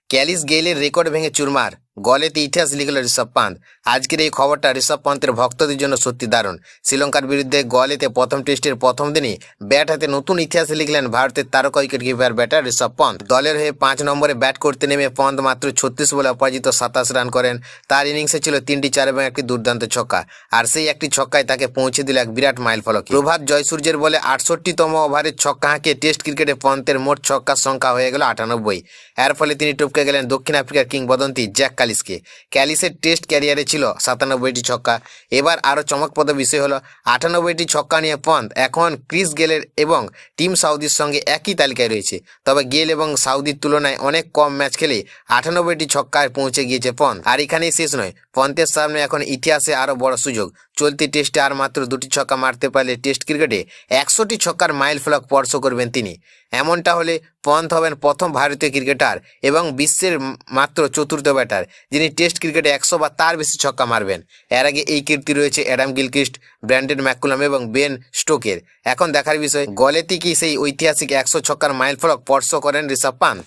Kallis গেইলের record ভেঙে চুরমার, গলেতে ইতিহাস লিখল ঋষভ পান্ত। আজকের এই খবরটা ঋষভ পান্তের ভক্তদের জন্য সত্যি দারুণ। শ্রীলঙ্কার বিরুদ্ধে গলেতে প্রথম টেস্টের প্রথম দিনই ব্যাট হাতে নতুন ইতিহাস লিখলেন ভারতের তারকা wicket keeper batter Rishabh Pant. দলের হয়ে 5 নম্বরে ব্যাট করতে নেমে পন্ত মাত্র 36 বলে অপরাজিত 27 রান করেন। তার ইনিংসে ছিল 3টি 4 এবং একটি দুর্দান্ত ছক্কা, আর সেই একটি ছক্কায় তাকে পৌঁছে দিল এক বিরাট মাইলফলকে। প্রভাত জয়সূর্যের বলে 68তম ওভারের ছক্কা হাঁকিয়ে টেস্ট ক্রিকেটে পন্তের মোট ছক্কার সংখ্যা হয়ে গেল 98। এর ফলে তিনি টপকে গেলেন দক্ষিণ আফ্রিকার কিংবদন্তি জ্যাক কালিসকে। ক্যালিসের টেস্ট ক্যারিয়ারে ছিল 97টি ছক্কা। এবার আরও চমকপ্রদ বিষয় হলো 98টি ছক্কা নিয়ে পন্ত এখন ক্রিস গেলের এবং টিম সাউদির সঙ্গে একই তালিকায় রয়েছে। তবে গেল এবং সাউদির তুলনায় অনেক কম ম্যাচ খেলে 98টি ছক্কায় পৌঁছে গিয়েছে পন্ত। আর এখানেই শেষ নয়, পন্তের সামনে এখন ইতিহাসে আরও বড় সুযোগ। চলতি টেস্টে আর মাত্র 2টি ছক্কা মারতে পারলে টেস্ট ক্রিকেটে 100টি ছক্কার মাইল ফলক স্পর্শ করবেন তিনি। এমনটা হলে পন্ত হবেন প্রথম ভারতীয় ক্রিকেটার এবং বিশ্বের মাত্র 4র্থ ব্যাটার যিনি টেস্ট ক্রিকেটে 100 বা তার বেশি ছক্কা মারবেন। এর আগে এই কীর্তি রয়েছে অ্যাডাম গিলক্রিস্ট, ব্র্যান্ডন ম্যাকুলাম এবং বেন স্টোকের। এখন দেখার বিষয়, গলেতে কি সেই ঐতিহাসিক 100 ছক্কার মাইল ফলক স্পর্শ করেন ঋষভ পান্ত।